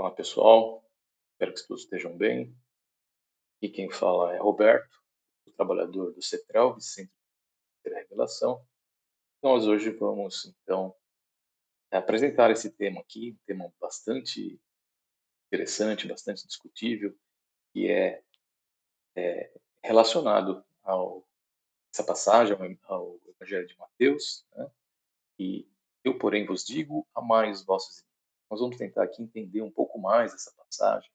Olá, pessoal. Espero que todos estejam bem. E quem fala é Roberto, o trabalhador do CETRAL, Centro de Revelação. Nós hoje vamos, então, apresentar esse tema aqui, um tema bastante interessante, bastante discutível, que é relacionado a essa passagem, ao Evangelho de Mateus, né? E eu, porém, vos digo, amai os vossos inimigos. Nós vamos tentar aqui entender um pouco mais essa passagem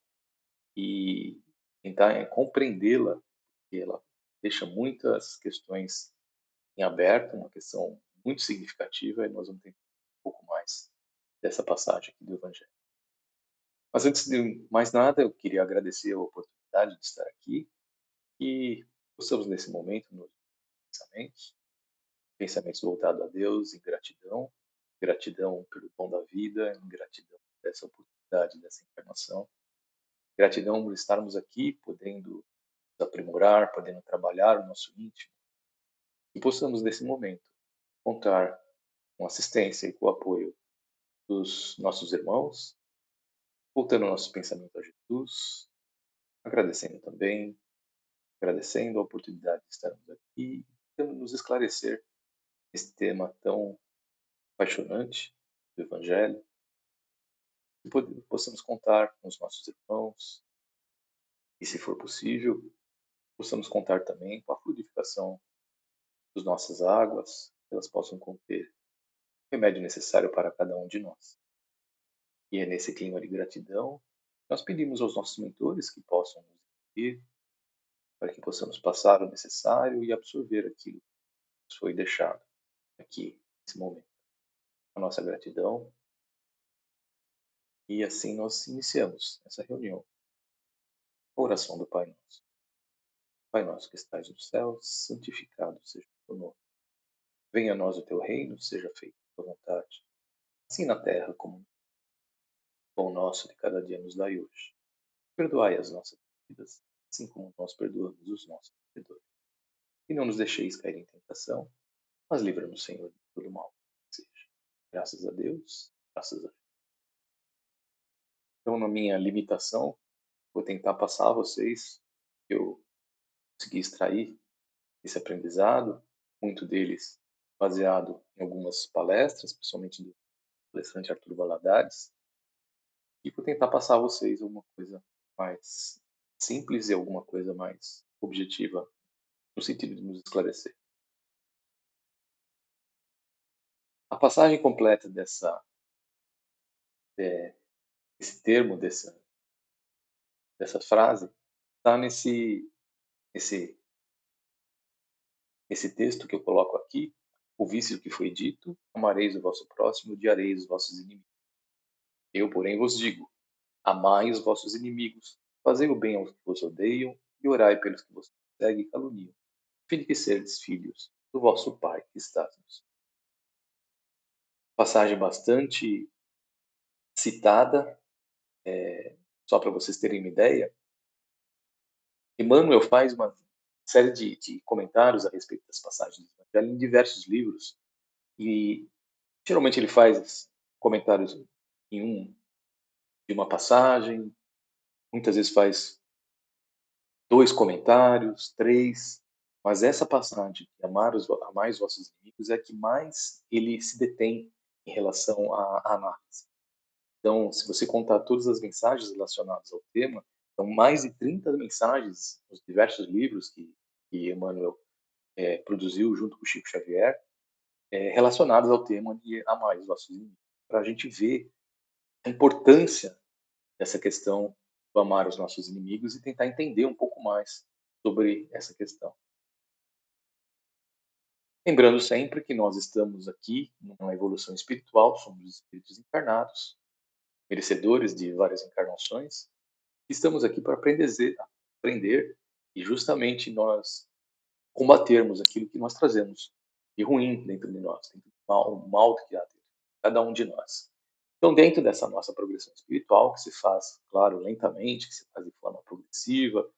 e tentar compreendê-la, porque ela deixa muitas questões em aberto, uma questão muito significativa, e nós vamos entender um pouco mais dessa passagem aqui do Evangelho. Mas antes de mais nada, eu queria agradecer a oportunidade de estar aqui e possamos nesse momento nos pensamentos voltados a Deus em gratidão, gratidão pelo dom da vida, gratidão por essa oportunidade, dessa encarnação, gratidão por estarmos aqui, podendo nos aprimorar, podendo trabalhar o nosso íntimo, e possamos nesse momento contar com assistência e com o apoio dos nossos irmãos, voltando o nosso pensamento a Jesus, agradecendo também, agradecendo a oportunidade de estarmos aqui, tentando nos esclarecer esse tema tão apaixonante do Evangelho, e possamos contar com os nossos irmãos, e se for possível, possamos contar também com a fluidificação das nossas águas, que elas possam conter o remédio necessário para cada um de nós. E é nesse clima de gratidão, nós pedimos aos nossos mentores que possam nos guiar, para que possamos passar o necessário e absorver aquilo que nos foi deixado aqui, nesse momento. A nossa gratidão. E assim nós iniciamos essa reunião. A oração do Pai Nosso. Pai Nosso que estais no céu, santificado seja o teu nome. Venha a nós o teu reino, seja feita a tua vontade, assim na terra como no céu. O pão nosso de cada dia nos dai hoje. Perdoai as nossas dívidas, assim como nós perdoamos os nossos devedores. E não nos deixeis cair em tentação, mas livra-nos, Senhor, de todo mal. Seja. Graças a Deus, graças a Deus. Então, na minha limitação, vou tentar passar a vocês que eu consegui extrair esse aprendizado, muito deles baseado em algumas palestras, principalmente do palestrante Arthur Valadares, e vou tentar passar a vocês alguma coisa mais simples e alguma coisa mais objetiva, no sentido de nos esclarecer. A passagem completa esse termo, dessa frase, está esse texto que eu coloco aqui: ouviste o que foi dito, amareis o vosso próximo, odiareis os vossos inimigos. Eu, porém, vos digo, amai os vossos inimigos, fazei o bem aos que vos odeiam, e orai pelos que vos perseguem e caluniam, a fim de que serdes filhos do vosso Pai que está nos céus. Passagem bastante citada, só para vocês terem uma ideia. Emmanuel faz uma série de comentários a respeito das passagens do Evangelho em diversos livros, e geralmente ele faz comentários de uma passagem, muitas vezes faz 2 comentários, 3, mas essa passagem, amai os vossos inimigos, é a que mais ele se detém em relação à análise. Então, se você contar todas as mensagens relacionadas ao tema, são mais de 30 mensagens nos diversos livros que Emmanuel produziu junto com Chico Xavier, relacionadas ao tema de amar os vossos inimigos, para a gente ver a importância dessa questão do amar os nossos inimigos e tentar entender um pouco mais sobre essa questão. Lembrando sempre que nós estamos aqui numa evolução espiritual, somos espíritos encarnados, merecedores de várias encarnações. Estamos aqui para aprender e justamente nós combatermos aquilo que nós trazemos de ruim dentro de nós, dentro do o mal que há dentro de cada um de nós. Então, dentro dessa nossa progressão espiritual, que se faz, claro, lentamente, que se faz de forma progressiva,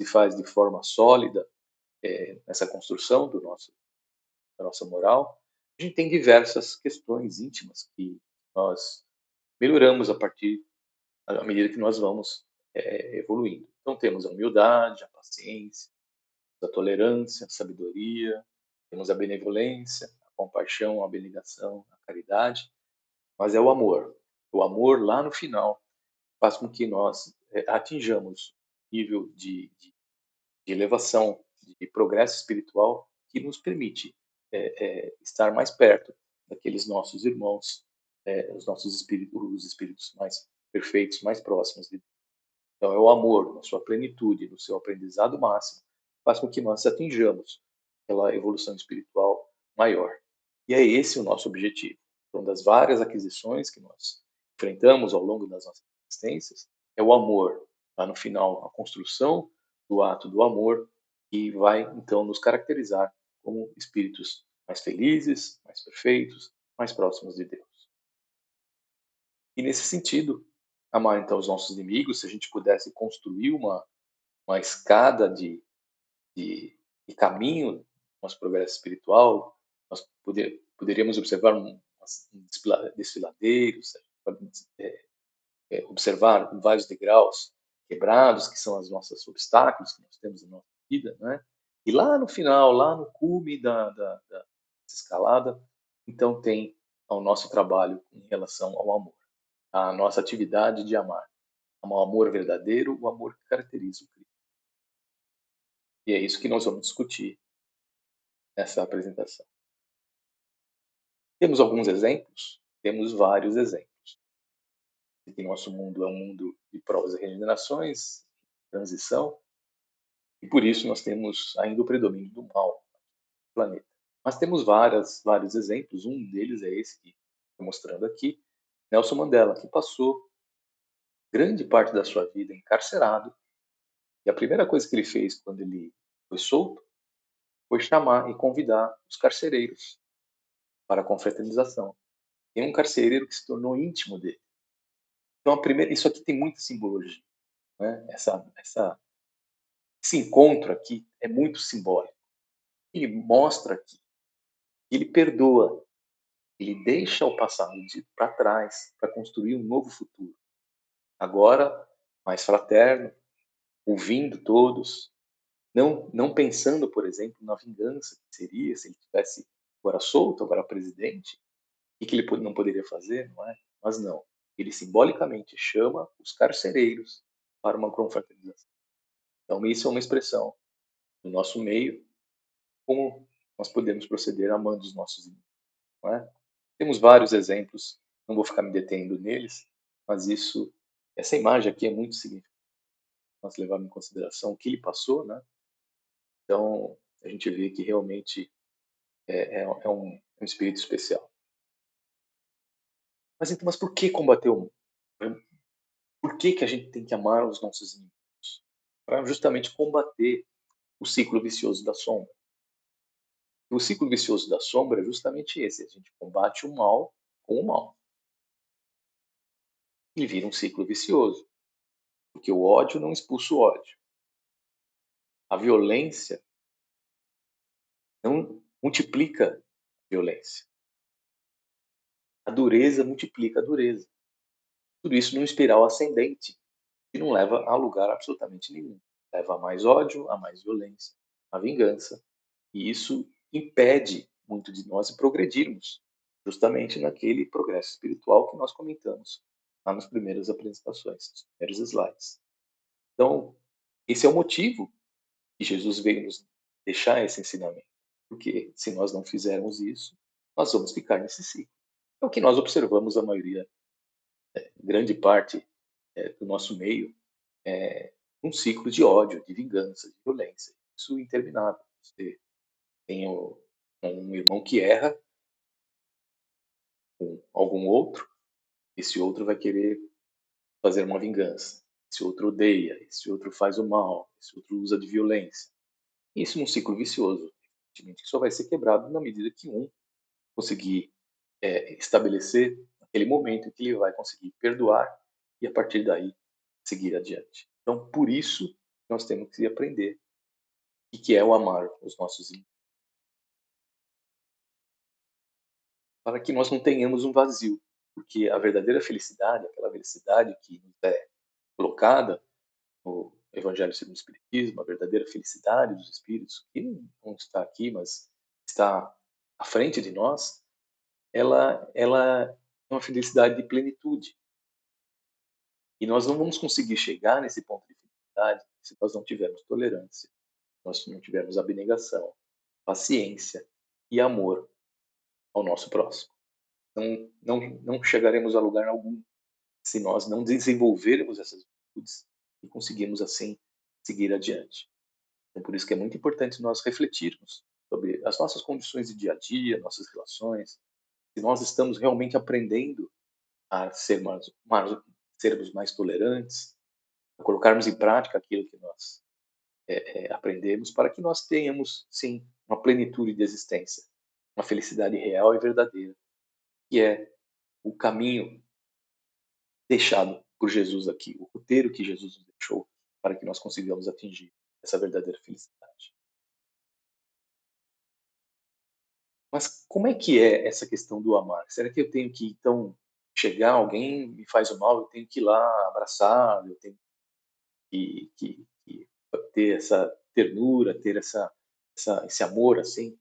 se faz de forma sólida, nessa construção da nossa moral, a gente tem diversas questões íntimas que nós melhoramos a partir à medida que nós vamos evoluindo. Então, temos a humildade, a paciência, a tolerância, a sabedoria, temos a benevolência, a compaixão, a abnegação, a caridade, mas é o amor. O amor, lá no final, faz com que nós atinjamos nível de elevação, de progresso espiritual, que nos permite estar mais perto daqueles nossos irmãos, os nossos espíritos, os espíritos mais perfeitos, mais próximos de Deus. Então, é o amor, na sua plenitude, no seu aprendizado máximo, faz com que nós atinjamos aquela evolução espiritual maior. E é esse o nosso objetivo. Então, das várias aquisições que nós enfrentamos ao longo das nossas existências, é o amor, lá no final, a construção do ato do amor, que vai, então, nos caracterizar como espíritos mais felizes, mais perfeitos, mais próximos de Deus. E, nesse sentido, amar, então, os nossos inimigos, se a gente pudesse construir uma escada de caminho no nosso progresso espiritual, nós poderíamos observar um desfiladeiros, observar vários degraus quebrados, que são os nossos obstáculos que nós temos na nossa vida, né? E lá no final, lá no cume da escalada, então tem o nosso trabalho em relação ao amor, a nossa atividade de amar. O amor verdadeiro, o amor que caracteriza o Cristo. E é isso que nós vamos discutir nessa apresentação. Temos alguns exemplos? Temos vários exemplos. Que nosso mundo é um mundo de provas e regenerações, transição, e por isso nós temos ainda o predomínio do mal no planeta. Mas temos vários exemplos, um deles é esse que estou mostrando aqui, Nelson Mandela, que passou grande parte da sua vida encarcerado, e a primeira coisa que ele fez quando ele foi solto foi chamar e convidar os carcereiros para a confraternização. Tem um carcereiro que se tornou íntimo dele. Então, isso aqui tem muita simbologia, né? Esse encontro aqui é muito simbólico. Ele mostra que ele perdoa, ele deixa o passado para trás para construir um novo futuro. Agora, mais fraterno, ouvindo todos, não pensando, por exemplo, na vingança que seria se ele tivesse agora solto, agora presidente, e que ele não poderia fazer, não é? Mas não. Ele simbolicamente chama os carcereiros para uma confraternização. Então, isso é uma expressão do nosso meio, como nós podemos proceder amando os nossos inimigos. Não é? Temos vários exemplos, não vou ficar me detendo neles, mas essa imagem aqui é muito significativa. Nós levamos em consideração o que ele passou, né? Então, a gente vê que realmente é um espírito especial. Mas então, por que combater o mundo? Por que a gente tem que amar os nossos inimigos? Para justamente combater o ciclo vicioso da sombra. O ciclo vicioso da sombra é justamente esse: a gente combate o mal com o mal. E vira um ciclo vicioso, porque o ódio não expulsa o ódio. A violência não multiplica a violência. A dureza multiplica a dureza. Tudo isso num espiral ascendente, que não leva a lugar absolutamente nenhum. Leva a mais ódio, a mais violência, a vingança. E isso impede muito de nós progredirmos, justamente naquele progresso espiritual que nós comentamos lá nas primeiras apresentações, nos primeiros slides. Então, esse é o motivo que Jesus veio nos deixar esse ensinamento. Porque se nós não fizermos isso, nós vamos ficar nesse ciclo. É o que nós observamos a maioria, grande parte do nosso meio, um ciclo de ódio, de vingança, de violência. Isso é interminável. Você tem um irmão que erra com algum outro, esse outro vai querer fazer uma vingança. Esse outro odeia, esse outro faz o mal, esse outro usa de violência. Isso num ciclo vicioso, que só vai ser quebrado na medida que um conseguir estabelecer aquele momento em que ele vai conseguir perdoar e a partir daí seguir adiante. Então, por isso, nós temos que aprender o que é o amar os nossos inimigos, para que nós não tenhamos um vazio. porque a verdadeira felicidade, aquela felicidade que nos é colocada no Evangelho segundo o Espiritismo, a verdadeira felicidade dos espíritos, que não está aqui, mas está à frente de nós, ela é uma felicidade de plenitude. E nós não vamos conseguir chegar nesse ponto de felicidade se nós não tivermos tolerância, se nós não tivermos abnegação, paciência e amor ao nosso próximo. Não chegaremos a lugar algum se nós não desenvolvermos essas virtudes e conseguirmos, assim, seguir adiante. Então, por isso que é muito importante nós refletirmos sobre as nossas condições de dia a dia, nossas relações, se nós estamos realmente aprendendo a sermos mais tolerantes, a colocarmos em prática aquilo que nós aprendemos, para que nós tenhamos, sim, uma plenitude de existência, uma felicidade real e verdadeira, que é o caminho deixado por Jesus aqui, o roteiro que Jesus nos deixou para que nós consigamos atingir essa verdadeira felicidade. Mas como é que é essa questão do amar? Será que eu tenho que, então, chegar alguém me faz o mal, eu tenho que ir lá abraçar, eu tenho que ter essa ternura, ter esse amor assim?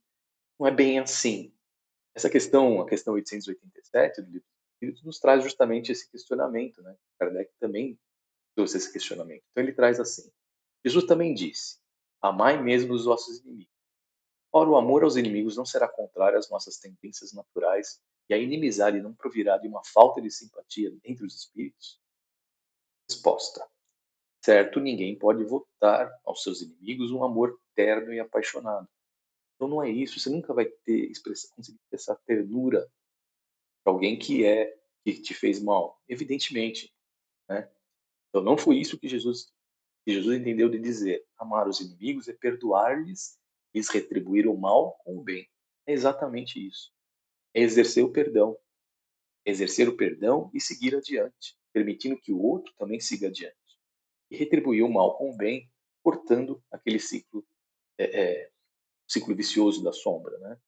Não é bem assim. Essa questão, a questão 887 do Livro dos Espíritos, nos traz justamente esse questionamento, né? Kardec também trouxe esse questionamento. Então ele traz assim: Jesus também disse: amai mesmo os vossos inimigos. Ora, o amor aos inimigos não será contrário às nossas tendências naturais, e a inimizade não provirá de uma falta de simpatia entre os espíritos? Resposta: certo, ninguém pode votar aos seus inimigos um amor terno e apaixonado. Então não é isso, você nunca vai conseguir expressar ternura para alguém que te fez mal, evidentemente, né? Então não foi isso que Jesus entendeu de dizer: amar os inimigos é perdoar-lhes e lhes retribuir o mal com o bem. É exatamente isso. É exercer o perdão e seguir adiante, permitindo que o outro também siga adiante. E retribuir o mal com o bem, cortando aquele ciclo vicioso da sombra, né?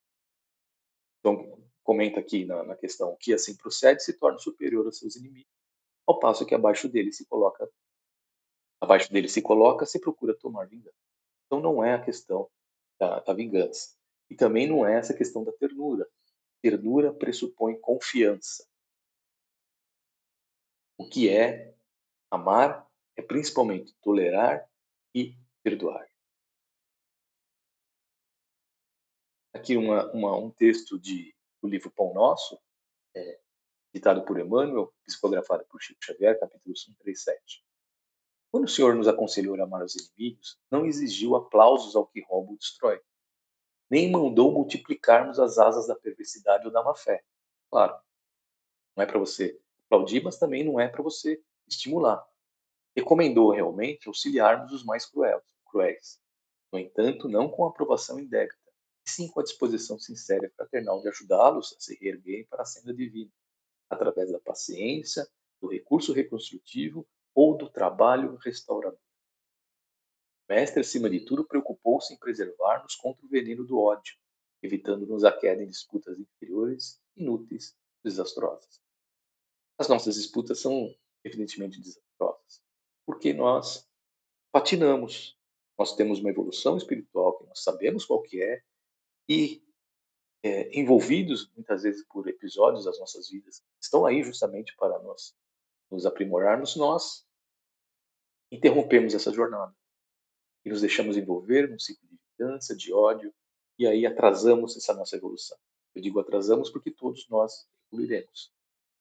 Então, comenta aqui na questão que assim procede se torna superior aos seus inimigos, ao passo que abaixo dele se coloca, se procura tomar vingança. Então não é a questão da vingança. E também não é essa questão da ternura. Ternura pressupõe confiança. O que é amar é principalmente tolerar e perdoar. Aqui um texto do livro Pão Nosso, ditado por Emmanuel, psicografado por Chico Xavier, capítulo 137. Quando o Senhor nos aconselhou a amar os inimigos, não exigiu aplausos ao que rouba ou destrói, nem mandou multiplicarmos as asas da perversidade ou da má-fé. Claro, não é para você aplaudir, mas também não é para você estimular. Recomendou realmente auxiliarmos os mais cruéis. No entanto, não com aprovação indébita, e sim com a disposição sincera e fraternal de ajudá-los a se reerguerem para a senda divina, através da paciência, do recurso reconstrutivo ou do trabalho restaurador. O mestre, acima de tudo, preocupou-se em preservar-nos contra o veneno do ódio, evitando-nos a queda em disputas inferiores, inúteis, desastrosas. As nossas disputas são evidentemente desastrosas, porque nós patinamos. Nós temos uma evolução espiritual que nós sabemos qual que é, e envolvidos muitas vezes por episódios das nossas vidas que estão aí justamente para nos aprimorarmos, nós interrompemos essa jornada e nos deixamos envolver num ciclo de vingança, de ódio, e aí atrasamos essa nossa evolução. Eu digo atrasamos porque todos nós evoluiremos,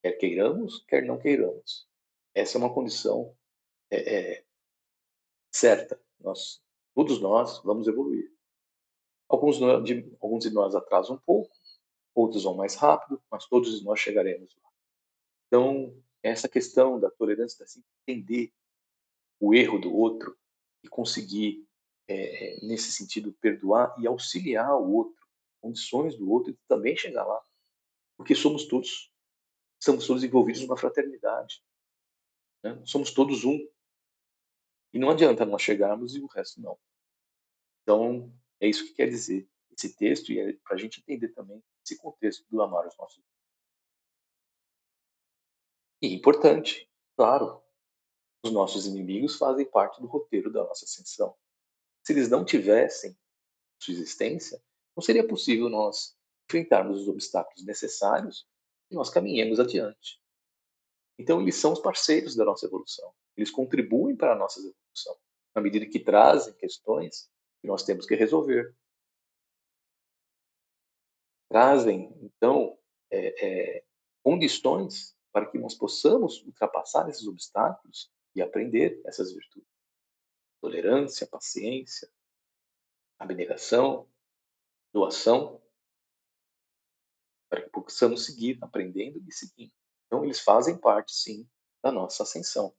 quer queiramos, quer não queiramos. Essa é uma condição certa. Todos nós vamos evoluir. Alguns de nós atrasam um pouco, outros vão mais rápido, mas todos nós chegaremos lá. Então, essa questão da tolerância, assim, entender o erro do outro e conseguir, nesse sentido, perdoar e auxiliar o outro, condições do outro e também chegar lá, porque estamos todos envolvidos numa fraternidade, né? Somos todos um, e não adianta nós chegarmos e o resto não. Então, é isso que quer dizer esse texto, e é para a gente entender também esse contexto do amar os nossos. E importante, claro, os nossos inimigos fazem parte do roteiro da nossa ascensão. Se eles não tivessem sua existência, não seria possível nós enfrentarmos os obstáculos necessários e nós caminhemos adiante. Então, eles são os parceiros da nossa evolução. Eles contribuem para a nossa evolução, na medida que trazem questões que nós temos que resolver. Trazem, então, condições para que nós possamos ultrapassar esses obstáculos e aprender essas virtudes. Tolerância, paciência, abnegação, doação, para que possamos seguir aprendendo e seguindo. Então, eles fazem parte, sim, da nossa ascensão.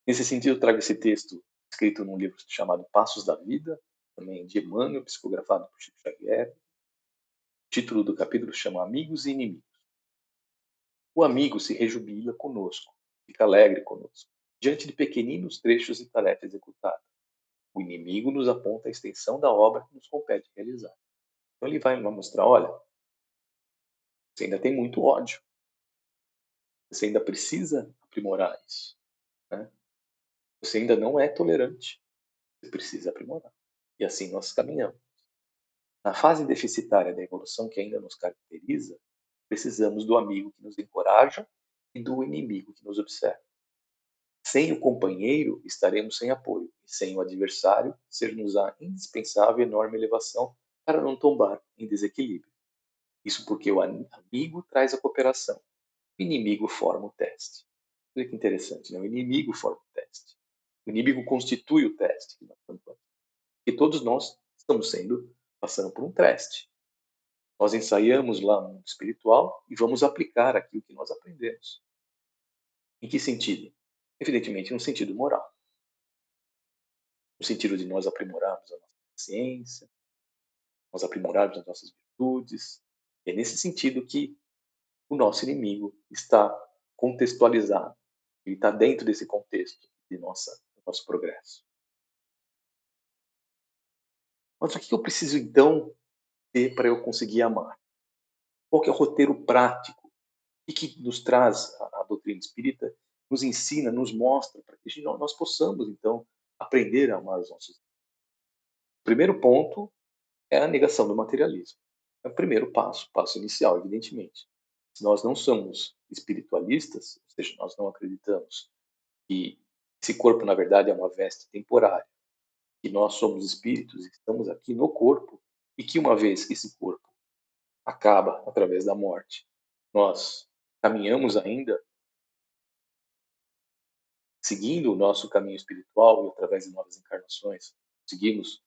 Nesse sentido, eu trago esse texto escrito num livro chamado Passos da Vida, também de Emmanuel, psicografado por Chico Xavier. O título do capítulo chama Amigos e Inimigos. O amigo se rejubila conosco, fica alegre conosco, diante de pequeninos trechos de tarefa executada. O inimigo nos aponta a extensão da obra que nos compete realizar. Então ele vai mostrar, olha, você ainda tem muito ódio, você ainda precisa aprimorar isso, né? Você ainda não é tolerante, você precisa aprimorar. E assim nós caminhamos. Na fase deficitária da evolução que ainda nos caracteriza, precisamos do amigo que nos encoraja e do inimigo que nos observa. Sem o companheiro, estaremos sem apoio, e sem o adversário, ser-nos-á indispensável enorme elevação para não tombar em desequilíbrio. Isso porque o amigo traz a cooperação, o inimigo forma o teste. Olha que interessante, né? O inimigo forma o teste. O inimigo constitui o teste que nós estamos fazendo. E todos nós estamos passando por um teste. Nós ensaiamos lá no mundo espiritual e vamos aplicar aquilo que nós aprendemos. Em que sentido? Evidentemente, no sentido moral. No sentido de nós aprimorarmos a nossa ciência, nós aprimorarmos as nossas virtudes. É nesse sentido que o nosso inimigo está contextualizado. Ele está dentro desse contexto do nosso progresso. Mas o que eu preciso, então, ter para eu conseguir amar? Qual que é o roteiro prático? O que nos traz a doutrina espírita? Nos ensina, nos mostra, para que nós possamos, então, aprender a amar os nossos. O primeiro ponto é a negação do materialismo. É o primeiro passo, passo inicial, evidentemente. Se nós não somos espiritualistas, ou seja, nós não acreditamos que esse corpo, na verdade, é uma veste temporária, que nós somos espíritos e estamos aqui no corpo, e que uma vez que esse corpo acaba através da morte, nós caminhamos ainda seguindo o nosso caminho espiritual e através de novas encarnações conseguimos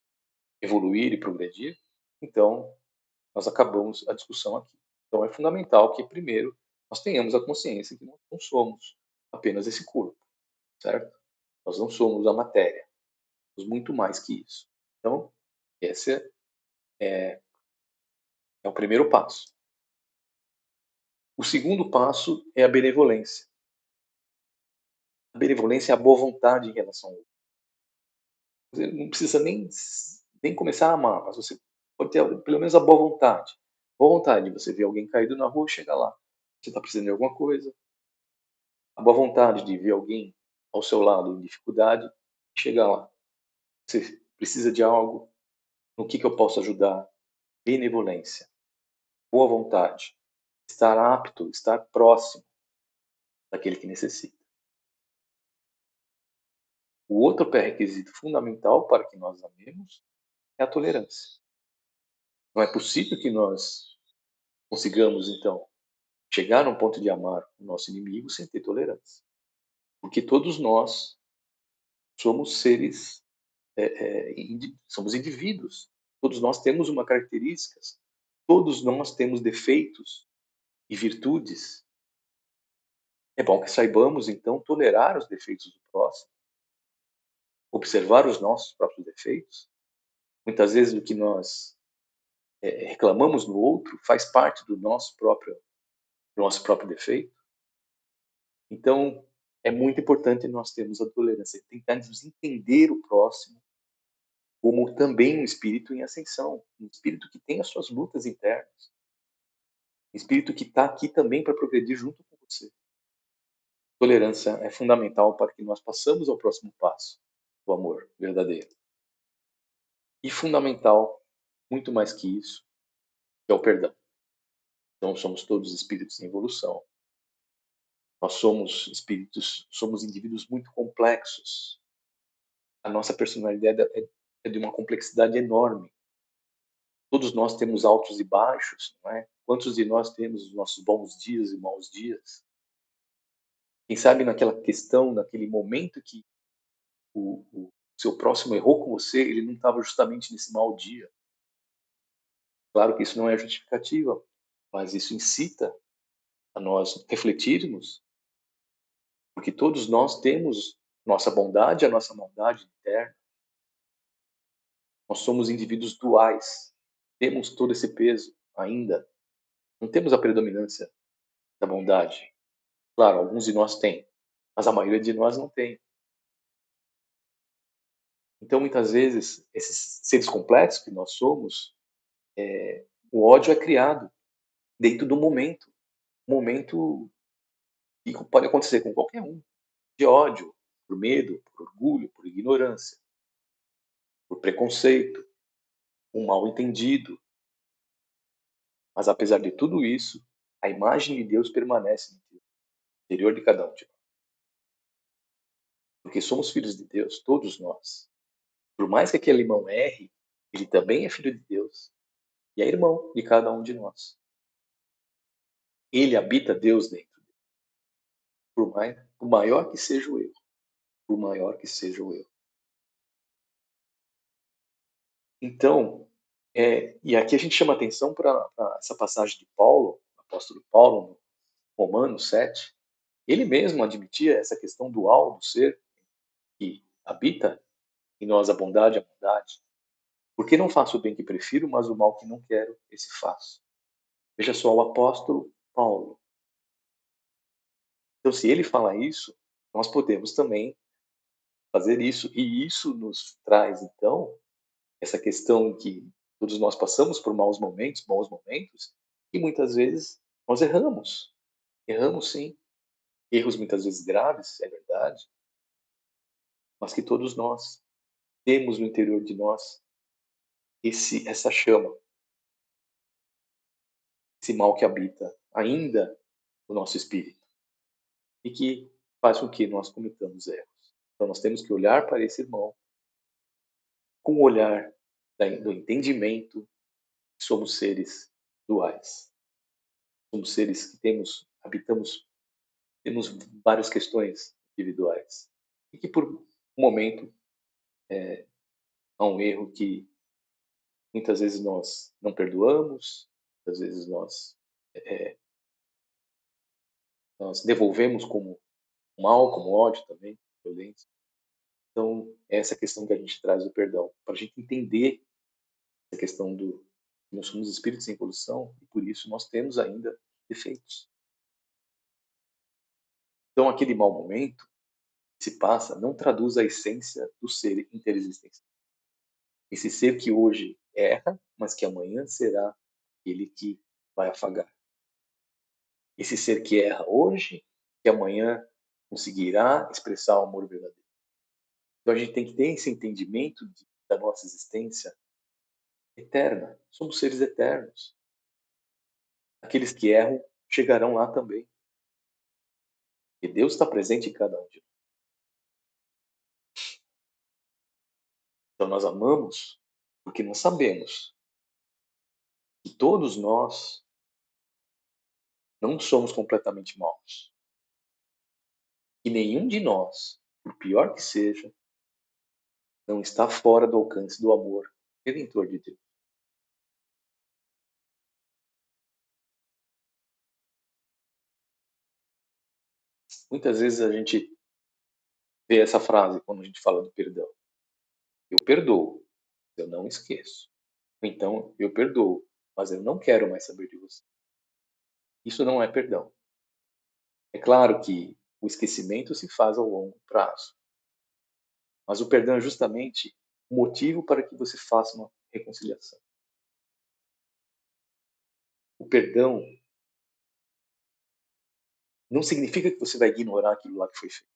evoluir e progredir, então nós acabamos a discussão aqui. Então é fundamental que primeiro nós tenhamos a consciência que nós não somos apenas esse corpo, certo? Nós não somos a matéria, somos muito mais que isso. Então esse é o primeiro passo. O segundo passo é a benevolência. A benevolência é a boa vontade em relação ao outro. Você não precisa nem começar a amar, mas você pode ter pelo menos a boa vontade. Boa vontade de você ver alguém caído na rua, chega lá. Você está precisando de alguma coisa. A boa vontade de ver alguém ao seu lado em dificuldade, chegar lá. Você precisa de algo, no que eu posso ajudar? Benevolência, boa vontade, estar apto, estar próximo daquele que necessita. O outro pré-requisito fundamental para que nós amemos é a tolerância. Não é possível que nós consigamos, então, chegar a um ponto de amar o nosso inimigo sem ter tolerância. Porque todos nós somos seres, somos indivíduos. Todos nós temos uma características. Todos nós temos defeitos e virtudes. É bom que saibamos, então, tolerar os defeitos do próximo, observar os nossos próprios defeitos. Muitas vezes o que nós reclamamos no outro faz parte do nosso próprio defeito. Então, é muito importante nós termos a tolerância, tentarmos entender o próximo como também um espírito em ascensão, um espírito que tem as suas lutas internas. Espírito que está aqui também para progredir junto com você. Tolerância é fundamental para que nós passemos ao próximo passo, o amor verdadeiro. E fundamental, muito mais que isso, é o perdão. Então somos todos espíritos em evolução. Nós somos espíritos, somos indivíduos muito complexos. A nossa personalidade é de uma complexidade enorme. Todos nós temos altos e baixos, não é? Quantos de nós temos os nossos bons dias e maus dias? Quem sabe naquela questão, naquele momento que o seu próximo errou com você, ele não estava justamente nesse mau dia. Claro que isso não é justificativa, mas isso incita a nós refletirmos, porque todos nós temos nossa bondade e a nossa maldade interna. Nós somos indivíduos duais, temos todo esse peso ainda. Não temos a predominância da bondade. Claro, alguns de nós têm, mas a maioria de nós não tem. Então, muitas vezes, esses seres complexos que nós somos, o ódio é criado dentro do momento. Um momento que pode acontecer com qualquer um. De ódio, por medo, por orgulho, por ignorância, por preconceito, um mal entendido. Mas apesar de tudo isso, a imagem de Deus permanece no interior de cada um de nós. Porque somos filhos de Deus, todos nós. Por mais que aquele irmão erre, ele também é filho de Deus e é irmão de cada um de nós. Ele habita Deus dentro dele. Por maior que seja o erro, por maior que seja o erro. Então, e aqui a gente chama atenção para essa passagem de Paulo, apóstolo Paulo, no Romanos 7. Ele mesmo admitia essa questão dual do ser que habita em nós a bondade e a maldade. Porque não faço o bem que prefiro, mas o mal que não quero, esse faço. Veja só, o apóstolo Paulo. Então, se ele fala isso, nós podemos também fazer isso. E isso nos traz, então, essa questão que todos nós passamos por maus momentos, e muitas vezes nós erramos. Erramos sim. Erros muitas vezes graves, é verdade, mas que todos nós temos no interior de nós essa chama, esse mal que habita ainda no nosso espírito e que faz com que nós cometamos erros. Então nós temos que olhar para esse irmão com o olhar do entendimento que somos seres duais. Somos seres que temos várias questões individuais e que por um momento há um erro que muitas vezes nós não perdoamos, muitas vezes nós devolvemos como mal, como ódio também, violência. Então, é essa questão que a gente traz do perdão, para a gente entender essa questão do nós somos espíritos em evolução e por isso nós temos ainda defeitos. Então, aquele mau momento que se passa não traduz a essência do ser interexistencial. Esse ser que hoje erra, mas que amanhã será aquele que vai afagar. Esse ser que erra hoje, que amanhã conseguirá expressar o amor verdadeiro. Então a gente tem que ter esse entendimento da nossa existência eterna. Somos seres eternos. Aqueles que erram chegarão lá também. E Deus está presente em cada um de nós. Então nós amamos porque nós sabemos que todos nós não somos completamente maus. E nenhum de nós, por pior que seja, não está fora do alcance do amor redentor de Deus. Muitas vezes a gente vê essa frase quando a gente fala do perdão. Eu perdoo, eu não esqueço. Então, eu perdoo, mas eu não quero mais saber de você. Isso não é perdão. É claro que o esquecimento se faz ao longo prazo. Mas o perdão é justamente o motivo para que você faça uma reconciliação. O perdão Não significa que você vai ignorar aquilo lá que foi feito.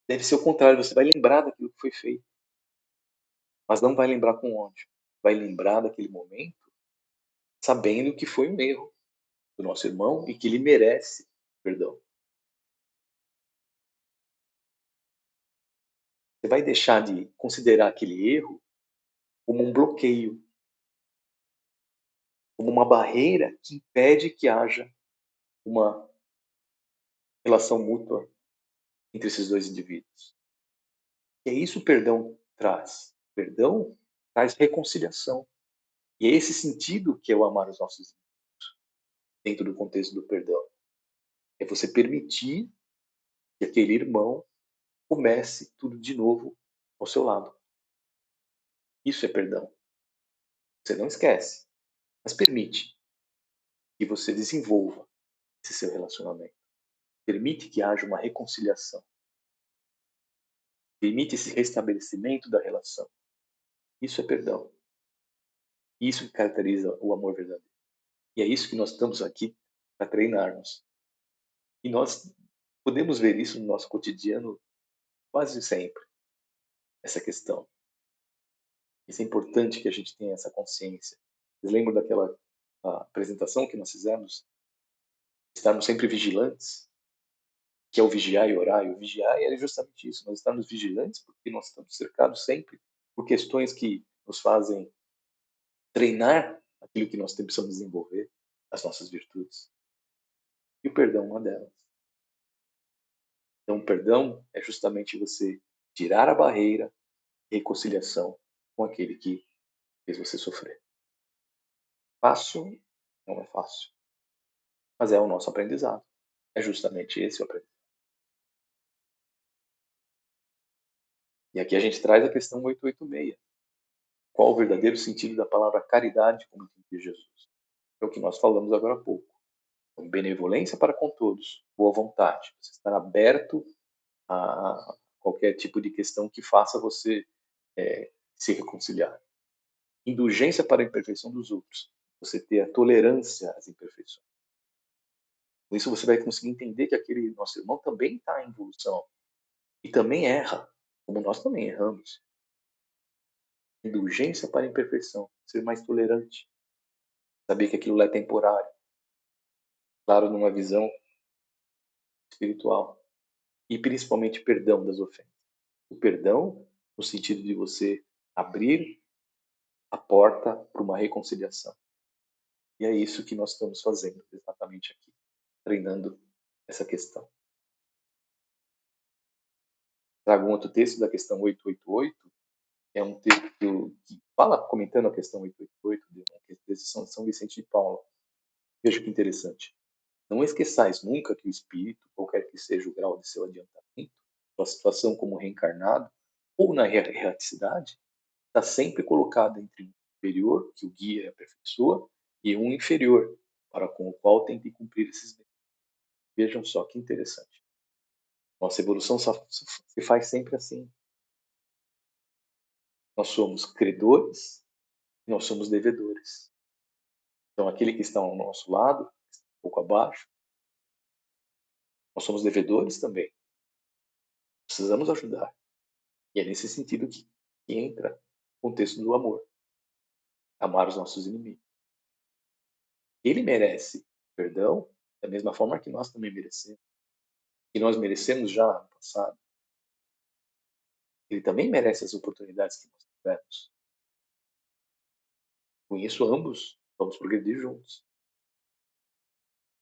Deve ser o contrário, você vai lembrar daquilo que foi feito, mas não vai lembrar com ódio. Vai lembrar daquele momento sabendo que foi um erro do nosso irmão e que ele merece perdão. Você vai deixar de considerar aquele erro como um bloqueio, como uma barreira que impede que haja uma relação mútua entre esses dois indivíduos. E é isso que o perdão traz. O perdão traz reconciliação. E é esse sentido que é o amar os nossos irmãos, dentro do contexto do perdão. É você permitir que aquele irmão comece tudo de novo ao seu lado. Isso é perdão. Você não esquece, mas permite que você desenvolva esse seu relacionamento. Permite que haja uma reconciliação. Permite esse restabelecimento da relação. Isso é perdão. Isso que caracteriza o amor verdadeiro. E é isso que nós estamos aqui para treinarmos. E nós podemos ver isso no nosso cotidiano quase sempre, essa questão. Isso é importante que a gente tenha essa consciência. Vocês lembram daquela apresentação que nós fizemos? Estarmos sempre vigilantes, que é o vigiar e orar. E o vigiar é justamente isso. Nós estamos vigilantes porque nós estamos cercados sempre por questões que nos fazem treinar aquilo que nós precisamos desenvolver, as nossas virtudes. E o perdão é uma delas. Então, o perdão é justamente você tirar a barreira e reconciliação com aquele que fez você sofrer. Fácil? Não é fácil. Mas é o nosso aprendizado. É justamente esse o aprendizado. E aqui a gente traz a questão 886. Qual o verdadeiro sentido da palavra caridade como entende Jesus? É o que nós falamos agora há pouco. Então, benevolência para com todos, boa vontade. Você estar aberto a qualquer tipo de questão que faça você se reconciliar. Indulgência para a imperfeição dos outros. Você ter a tolerância às imperfeições. Com isso você vai conseguir entender que aquele nosso irmão também está em evolução e também erra, como nós também erramos. Indulgência para a imperfeição. Ser mais tolerante. Saber que aquilo lá é temporário. Claro, numa visão espiritual. E principalmente perdão das ofensas. O perdão no sentido de você abrir a porta para uma reconciliação. E é isso que nós estamos fazendo exatamente aqui, treinando essa questão. Trago um outro texto da questão 888, é um texto que fala, comentando a questão 888, de São Vicente de Paulo. Veja que interessante. Não esqueçais nunca que o espírito, qualquer que seja o grau de seu adiantamento, sua situação como reencarnado, ou na erraticidade, está sempre colocado entre um superior, que o guia e aperfeiçoa, e um inferior, para com o qual tem que cumprir esses bens. Vejam só que interessante. Nossa evolução se faz sempre assim. Nós somos credores e nós somos devedores. Então, aquele que está ao nosso lado, um pouco abaixo, nós somos devedores também. Precisamos ajudar. E é nesse sentido que entra o contexto do amor. Amar os nossos inimigos. Ele merece perdão da mesma forma que nós também merecemos. E nós merecemos já no passado. Ele também merece as oportunidades que nós tivemos. Com isso, ambos vamos progredir juntos.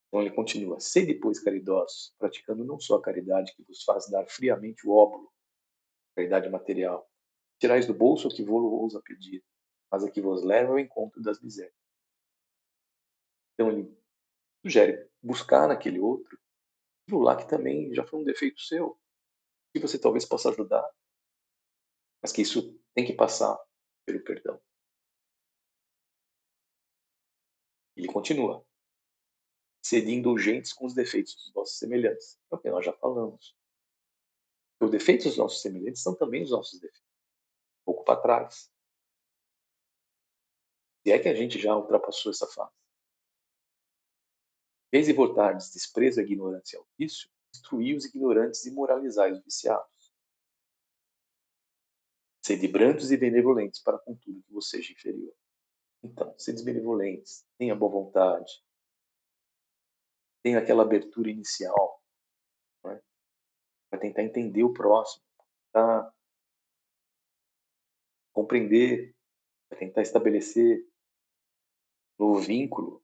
Então ele continua: sede, pois, caridosos, praticando não só a caridade que vos faz dar friamente o óbolo, caridade material. Tirais do bolso o que vos ousa pedir, mas a que vos leva ao encontro das misérias. Então ele sugere buscar naquele outro aquilo lá que também já foi um defeito seu, que você talvez possa ajudar, mas que isso tem que passar pelo perdão. Ele continua: sede indulgentes com os defeitos dos vossos semelhantes. É o que nós já falamos. Os defeitos dos nossos semelhantes são também os nossos defeitos. Um pouco para trás. Se é que a gente já ultrapassou essa fase. Vez e votardes desprezo a ignorância ao vício, instruí os ignorantes e moralizai os viciados. Sede brandos e benevolentes para com tudo que vos seja inferior. Então, sedes benevolentes, tenha boa vontade, tenha aquela abertura inicial, né, para tentar entender o próximo, para compreender, para tentar estabelecer novo vínculo,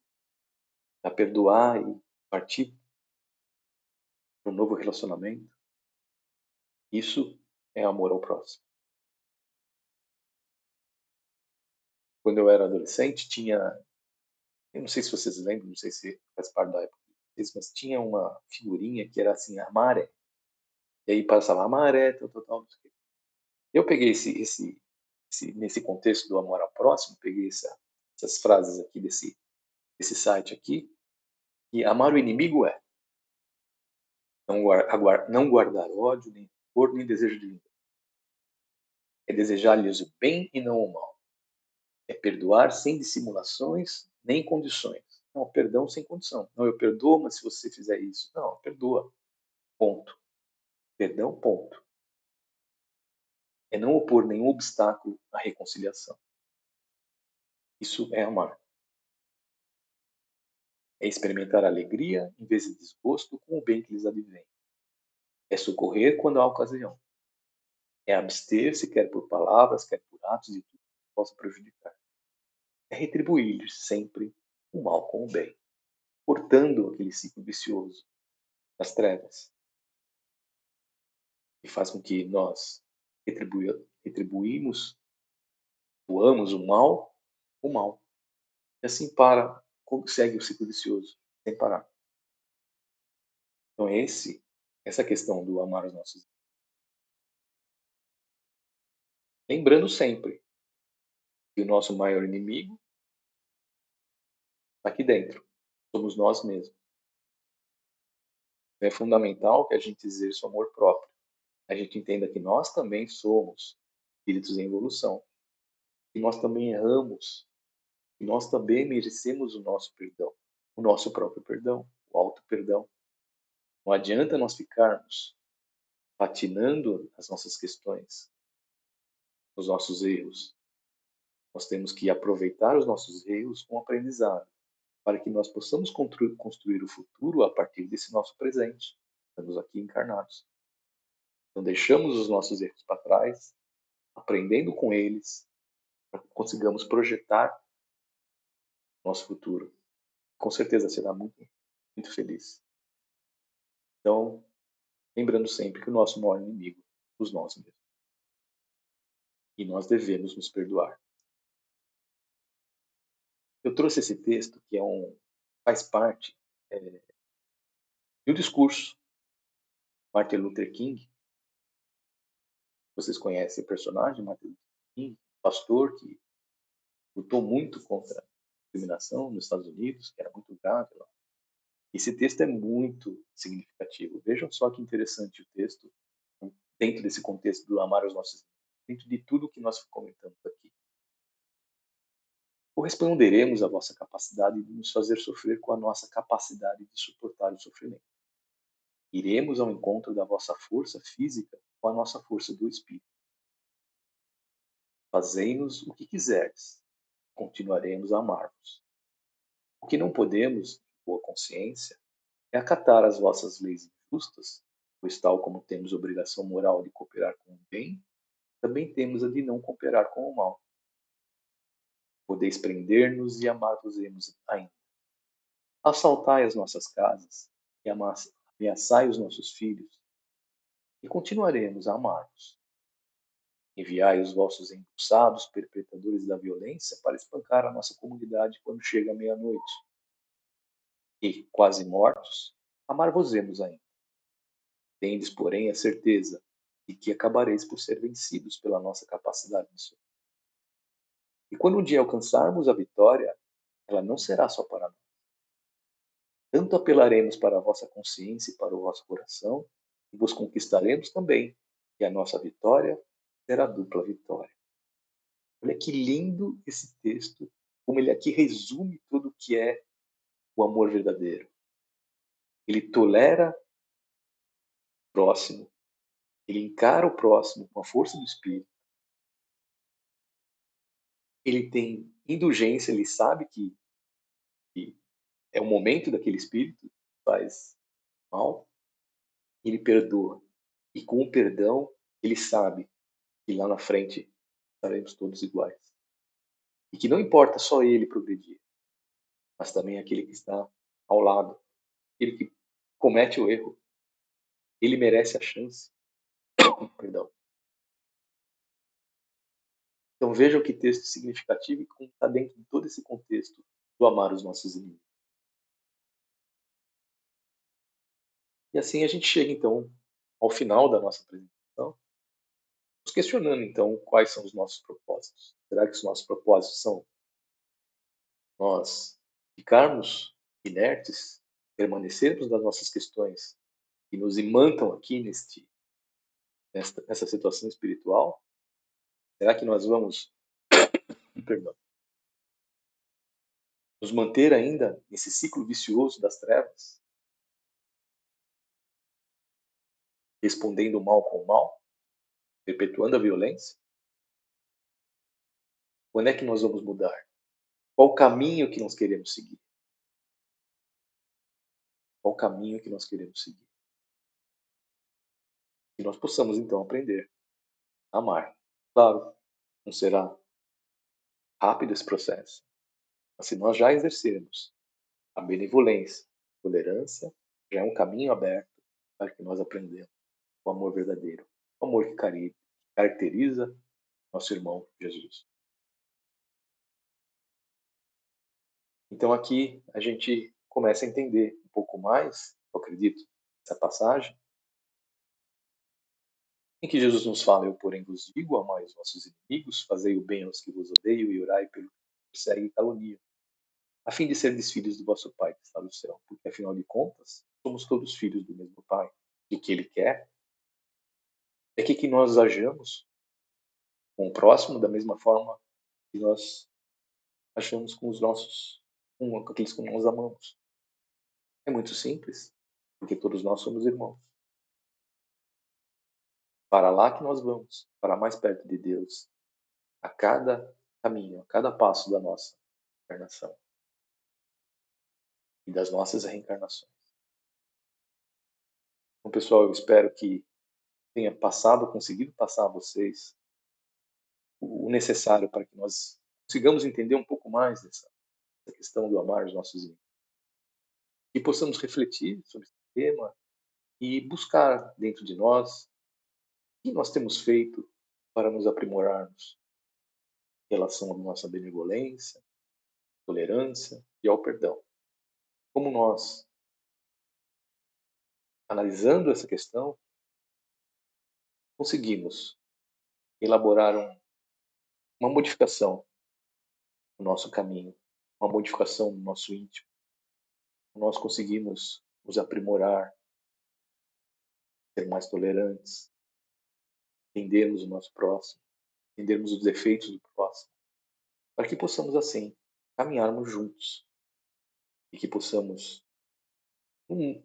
para perdoar e partir para um novo relacionamento. Isso é amor ao próximo. Quando eu era adolescente, eu não sei se vocês lembram, não sei se faz parte da época, mas tinha uma figurinha que era assim, a maré. E aí passava a maré, tal, tal, tal. Não sei o quê. Eu peguei nesse contexto do amor ao próximo, peguei essas frases aqui desse site aqui, e amar o inimigo é não guardar ódio, nem rancor, nem desejo de vingança. É desejar-lhes o bem e não o mal. É perdoar sem dissimulações nem condições. Não, perdão sem condição. Não, eu perdoo, mas se você fizer isso. Não, perdoa. Ponto. Perdão, ponto. É não opor nenhum obstáculo à reconciliação. Isso é amar. É experimentar alegria em vez de desgosto com o bem que lhes advém. É socorrer quando há ocasião. É abster-se, quer por palavras, quer por atos, de tudo que possa prejudicar. É retribuir sempre o mal com o bem, cortando aquele ciclo vicioso das trevas, que faz com que nós retribuímos, doamos o mal. E assim segue o ciclo vicioso, sem parar. Então essa questão do amar os nossos. Lembrando sempre que o nosso maior inimigo está aqui dentro, somos nós mesmos. É fundamental que a gente exerça o amor próprio. A gente entenda que nós também somos espíritos em evolução, que nós também erramos, que nós também merecemos o nosso perdão, o nosso próprio perdão, o auto-perdão. Não adianta nós ficarmos patinando as nossas questões, os nossos erros. Nós temos que aproveitar os nossos erros com aprendizado, para que nós possamos construir o futuro a partir desse nosso presente. Estamos aqui encarnados. Então, deixamos os nossos erros para trás, aprendendo com eles, para que consigamos projetar nosso futuro. Com certeza será muito, muito feliz. Então, lembrando sempre que o nosso maior inimigo somos nós mesmos. E nós devemos nos perdoar. Eu trouxe esse texto que faz parte do discurso Martin Luther King. Vocês conhecem o personagem Martin Luther King, pastor que lutou muito contra a discriminação nos Estados Unidos, que era muito grave lá. Esse texto é muito significativo. Vejam só que interessante o texto, dentro desse contexto do amar os nossos irmãos, dentro de tudo que nós comentamos aqui. Corresponderemos à vossa capacidade de nos fazer sofrer com a nossa capacidade de suportar o sofrimento. Iremos ao encontro da vossa força física com a nossa força do espírito. Fazei-nos o que quiserdes, continuaremos a amar-vos. O que não podemos, de boa consciência, é acatar as vossas leis injustas, pois tal como temos obrigação moral de cooperar com o bem, também temos a de não cooperar com o mal. Podeis prender-nos e amar-vos-emos ainda. Assaltai as nossas casas e ameaçai os nossos filhos, e continuaremos a amar-vos. Enviai os vossos embuçados perpetradores da violência para espancar a nossa comunidade quando chega a meia-noite. E, quase mortos, amar-vos-emos ainda. Tendes, porém, a certeza de que acabareis por ser vencidos pela nossa capacidade de sofrer. E quando um dia alcançarmos a vitória, ela não será só para nós. Tanto apelaremos para a vossa consciência e para o vosso coração, e vos conquistaremos também, e a nossa vitória será dupla vitória. Olha que lindo esse texto, como ele aqui resume tudo o que é o amor verdadeiro. ele tolera o próximo, ele encara o próximo com a força do Espírito, ele tem indulgência, ele sabe que é o momento daquele Espírito que faz mal, ele perdoa. E com o perdão, ele sabe que lá na frente estaremos todos iguais. E que não importa só ele progredir, mas também aquele que está ao lado, aquele que comete o erro, ele merece a chance. Perdão. Então vejam que texto significativo e como está dentro de todo esse contexto do amar os nossos inimigos. E assim a gente chega então ao final da nossa apresentação, nos questionando então quais são os nossos propósitos. Será que os nossos propósitos são nós ficarmos inertes, permanecermos nas nossas questões que nos imantam aqui nessa situação espiritual? Será que nós vamos, perdão, nos manter ainda nesse ciclo vicioso das trevas, respondendo o mal com o mal, perpetuando a violência? Quando é que nós vamos mudar? Qual o caminho que nós queremos seguir? Qual o caminho que nós queremos seguir? Que nós possamos então aprender a amar. Claro, não será rápido esse processo, mas se nós já exercermos a benevolência, a tolerância, já é um caminho aberto para que nós aprendamos o amor verdadeiro, o amor que caracteriza nosso irmão Jesus. Então aqui a gente começa a entender um pouco mais, eu acredito, essa passagem, em que Jesus nos fala: eu, porém, vos digo, amai os vossos inimigos, fazei o bem aos que vos odeiam e orai pelo que perseguem e caluniam, a fim de serdes filhos do vosso Pai que está no céu, porque afinal de contas, somos todos filhos do mesmo Pai. E o que Ele quer é que nós ajamos com o próximo da mesma forma que nós achamos com os nossos, com aqueles que nós amamos. É muito simples, porque todos nós somos irmãos. Para lá que nós vamos, para mais perto de Deus, a cada caminho, a cada passo da nossa encarnação e das nossas reencarnações. Então, pessoal, eu espero que tenha conseguido passar a vocês o necessário para que nós consigamos entender um pouco mais dessa questão do amar os nossos inimigos. E possamos refletir sobre esse tema e buscar dentro de nós o que nós temos feito para nos aprimorarmos em relação à nossa benevolência, tolerância e ao perdão. Como nós, analisando essa questão, conseguimos elaborar uma modificação no nosso caminho, uma modificação no nosso íntimo. Nós conseguimos nos aprimorar, ser mais tolerantes, entendermos o nosso próximo, entendermos os defeitos do próximo, para que possamos, assim, caminharmos juntos e que possamos, num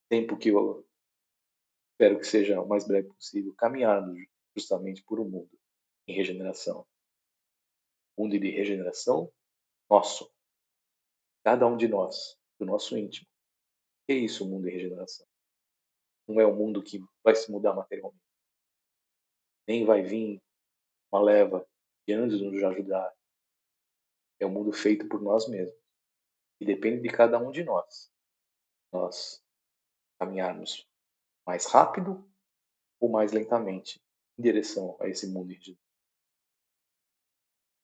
tempo que eu espero que seja o mais breve possível, caminharmos justamente por um mundo em regeneração. Mundo de regeneração nosso, cada um de nós, do nosso íntimo. Que é isso, o mundo em regeneração? Não é um mundo que vai se mudar materialmente, nem vai vir uma leva de anjos nos ajudar. É um mundo feito por nós mesmos. E depende de cada um de nós. Nós caminharmos mais rápido ou mais lentamente em direção a esse mundo irregeneração.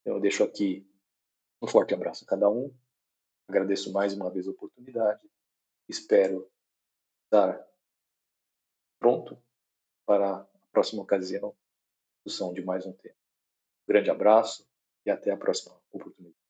Então, eu deixo aqui um forte abraço a cada um. Agradeço mais uma vez a oportunidade. Espero estar pronto para a próxima ocasião, discussão de mais um tema. Um grande abraço e até a próxima oportunidade.